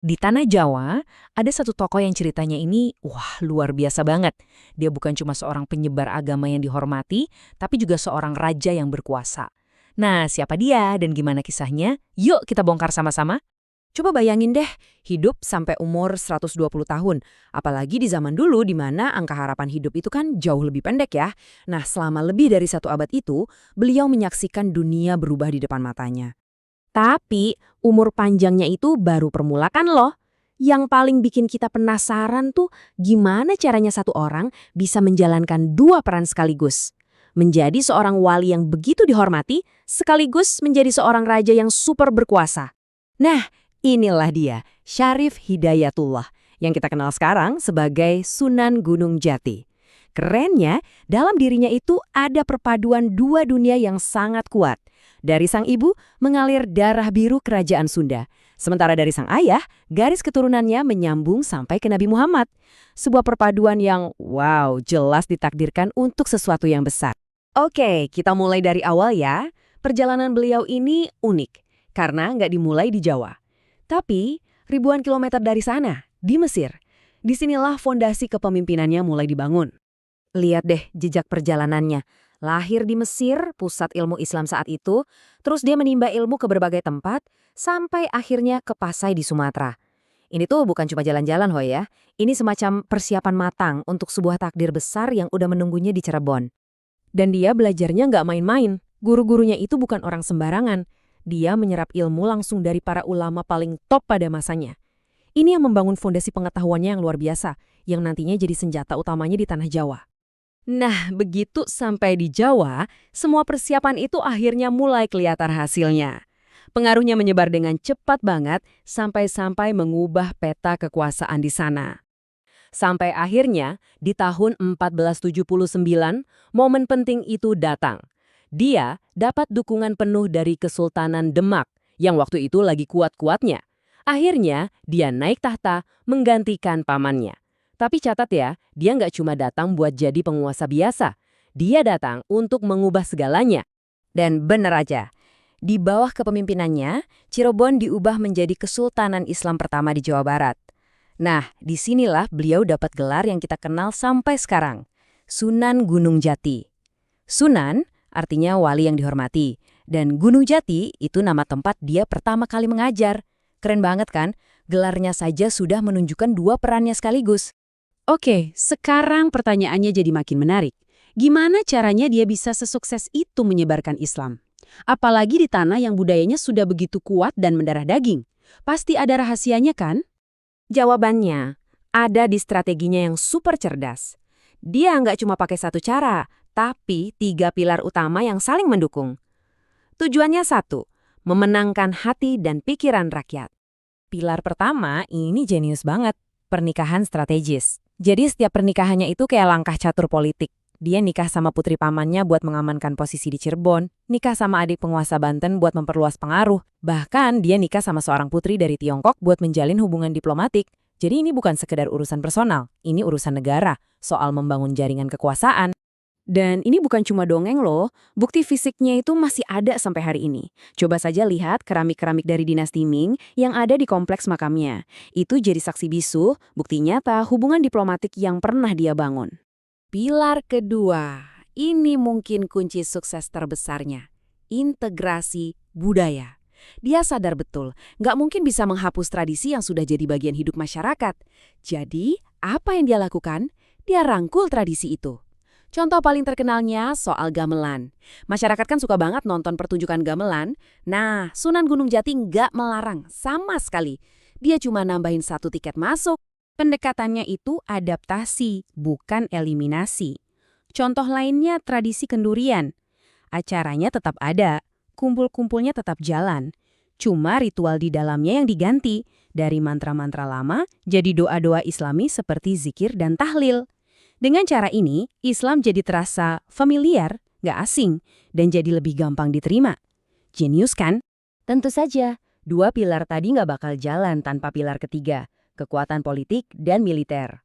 Di Tanah Jawa, ada satu tokoh yang ceritanya ini, wah luar biasa banget. Dia bukan cuma seorang penyebar agama yang dihormati, tapi juga seorang raja yang berkuasa. Nah, siapa dia dan gimana kisahnya? Yuk kita bongkar sama-sama. Coba bayangin deh, hidup sampai umur 120 tahun. Apalagi di zaman dulu di mana angka harapan hidup itu kan jauh lebih pendek ya. Nah, selama lebih dari 1 abad itu, beliau menyaksikan dunia berubah di depan matanya. Tapi, umur panjangnya itu baru permulaan loh. Yang paling bikin kita penasaran tuh gimana caranya satu orang bisa menjalankan dua peran sekaligus. Menjadi seorang wali yang begitu dihormati, sekaligus menjadi seorang raja yang super berkuasa. Nah, inilah dia, Syarif Hidayatullah, yang kita kenal sekarang sebagai Sunan Gunung Jati. Kerennya, dalam dirinya itu ada perpaduan dua dunia yang sangat kuat. Dari sang ibu mengalir darah biru kerajaan Sunda. Sementara dari sang ayah, garis keturunannya menyambung sampai ke Nabi Muhammad. Sebuah perpaduan yang, wow, jelas ditakdirkan untuk sesuatu yang besar. Oke, kita mulai dari awal ya. Perjalanan beliau ini unik, karena nggak dimulai di Jawa. Tapi, ribuan kilometer dari sana, di Mesir, disinilah fondasi kepemimpinannya mulai dibangun. Lihat deh jejak perjalanannya. Lahir di Mesir, pusat ilmu Islam saat itu, terus dia menimba ilmu ke berbagai tempat, sampai akhirnya ke Pasai di Sumatera. Ini tuh bukan cuma jalan-jalan, Hoy ya. Ini semacam persiapan matang untuk sebuah takdir besar yang udah menunggunya di Cirebon. Dan dia belajarnya nggak main-main. Guru-gurunya itu bukan orang sembarangan. Dia menyerap ilmu langsung dari para ulama paling top pada masanya. Ini yang membangun fondasi pengetahuannya yang luar biasa, yang nantinya jadi senjata utamanya di Tanah Jawa. Nah, begitu sampai di Jawa, semua persiapan itu akhirnya mulai kelihatan hasilnya. Pengaruhnya menyebar dengan cepat banget sampai-sampai mengubah peta kekuasaan di sana. Sampai akhirnya, di tahun 1479, momen penting itu datang. Dia dapat dukungan penuh dari Kesultanan Demak, yang waktu itu lagi kuat-kuatnya. Akhirnya, dia naik tahta menggantikan pamannya. Tapi catat ya, dia nggak cuma datang buat jadi penguasa biasa. Dia datang untuk mengubah segalanya. Dan bener aja, di bawah kepemimpinannya, Cirebon diubah menjadi Kesultanan Islam pertama di Jawa Barat. Nah, disinilah beliau dapat gelar yang kita kenal sampai sekarang, Sunan Gunung Jati. Sunan artinya wali yang dihormati, dan Gunung Jati itu nama tempat dia pertama kali mengajar. Keren banget kan? Gelarnya saja sudah menunjukkan dua perannya sekaligus. Oke, sekarang pertanyaannya jadi makin menarik. Gimana caranya dia bisa sesukses itu menyebarkan Islam? Apalagi di tanah yang budayanya sudah begitu kuat dan mendarah daging. Pasti ada rahasianya kan? Jawabannya, ada di strateginya yang super cerdas. Dia nggak cuma pakai satu cara, tapi 3 pilar utama yang saling mendukung. Tujuannya satu, memenangkan hati dan pikiran rakyat. Pilar pertama ini jenius banget, pernikahan strategis. Jadi setiap pernikahannya itu kayak langkah catur politik. Dia nikah sama putri pamannya buat mengamankan posisi di Cirebon, nikah sama adik penguasa Banten buat memperluas pengaruh. Bahkan dia nikah sama seorang putri dari Tiongkok buat menjalin hubungan diplomatik. Jadi ini bukan sekedar urusan personal, ini urusan negara, soal membangun jaringan kekuasaan. Dan ini bukan cuma dongeng loh, bukti fisiknya itu masih ada sampai hari ini. Coba saja lihat keramik-keramik dari dinasti Ming yang ada di kompleks makamnya. Itu jadi saksi bisu, bukti nyata hubungan diplomatik yang pernah dia bangun. Pilar kedua, ini mungkin kunci sukses terbesarnya. Integrasi budaya. Dia sadar betul, nggak mungkin bisa menghapus tradisi yang sudah jadi bagian hidup masyarakat. Jadi, apa yang dia lakukan? Dia rangkul tradisi itu. Contoh paling terkenalnya soal gamelan. Masyarakat kan suka banget nonton pertunjukan gamelan. Nah, Sunan Gunung Jati nggak melarang sama sekali. Dia cuma nambahin 1 tiket masuk. Pendekatannya itu adaptasi, bukan eliminasi. Contoh lainnya tradisi kendurian. Acaranya tetap ada, kumpul-kumpulnya tetap jalan. Cuma ritual di dalamnya yang diganti. Dari mantra-mantra lama jadi doa-doa Islami seperti zikir dan tahlil. Dengan cara ini, Islam jadi terasa familiar, nggak asing, dan jadi lebih gampang diterima. Jenius kan? Tentu saja, 2 pilar tadi nggak bakal jalan tanpa pilar ketiga, kekuatan politik dan militer.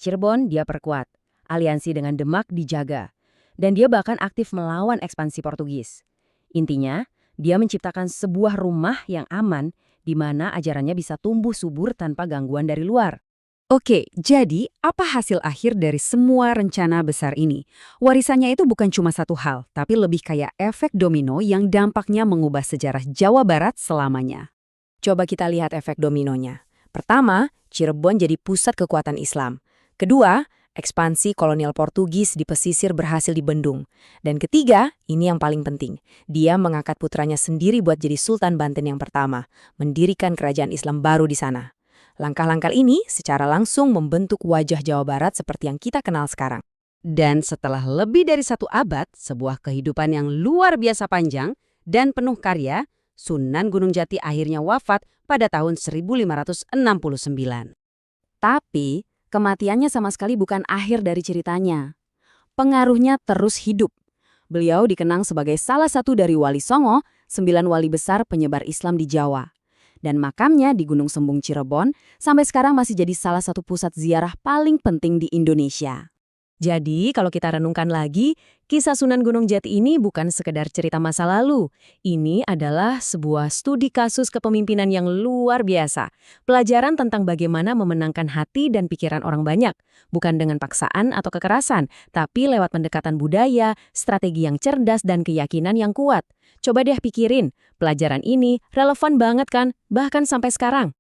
Cirebon dia perkuat, aliansi dengan Demak dijaga, dan dia bahkan aktif melawan ekspansi Portugis. Intinya, dia menciptakan sebuah rumah yang aman di mana ajarannya bisa tumbuh subur tanpa gangguan dari luar. Oke, jadi apa hasil akhir dari semua rencana besar ini? Warisannya itu bukan cuma satu hal, tapi lebih kayak efek domino yang dampaknya mengubah sejarah Jawa Barat selamanya. Coba kita lihat efek dominonya. Pertama, Cirebon jadi pusat kekuatan Islam. Kedua, ekspansi kolonial Portugis di pesisir berhasil dibendung. Dan ketiga, ini yang paling penting, dia mengangkat putranya sendiri buat jadi Sultan Banten yang pertama, mendirikan kerajaan Islam baru di sana. Langkah-langkah ini secara langsung membentuk wajah Jawa Barat seperti yang kita kenal sekarang. Dan setelah lebih dari 1 abad, sebuah kehidupan yang luar biasa panjang dan penuh karya, Sunan Gunung Jati akhirnya wafat pada tahun 1569. Tapi, kematiannya sama sekali bukan akhir dari ceritanya. Pengaruhnya terus hidup. Beliau dikenang sebagai salah satu dari Wali Songo, 9 wali besar penyebar Islam di Jawa. Dan makamnya di Gunung Sembung Cirebon sampai sekarang masih jadi salah satu pusat ziarah paling penting di Indonesia. Jadi, kalau kita renungkan lagi, kisah Sunan Gunung Jati ini bukan sekedar cerita masa lalu. Ini adalah sebuah studi kasus kepemimpinan yang luar biasa. Pelajaran tentang bagaimana memenangkan hati dan pikiran orang banyak. Bukan dengan paksaan atau kekerasan, tapi lewat pendekatan budaya, strategi yang cerdas, dan keyakinan yang kuat. Coba deh pikirin, pelajaran ini relevan banget kan, bahkan sampai sekarang.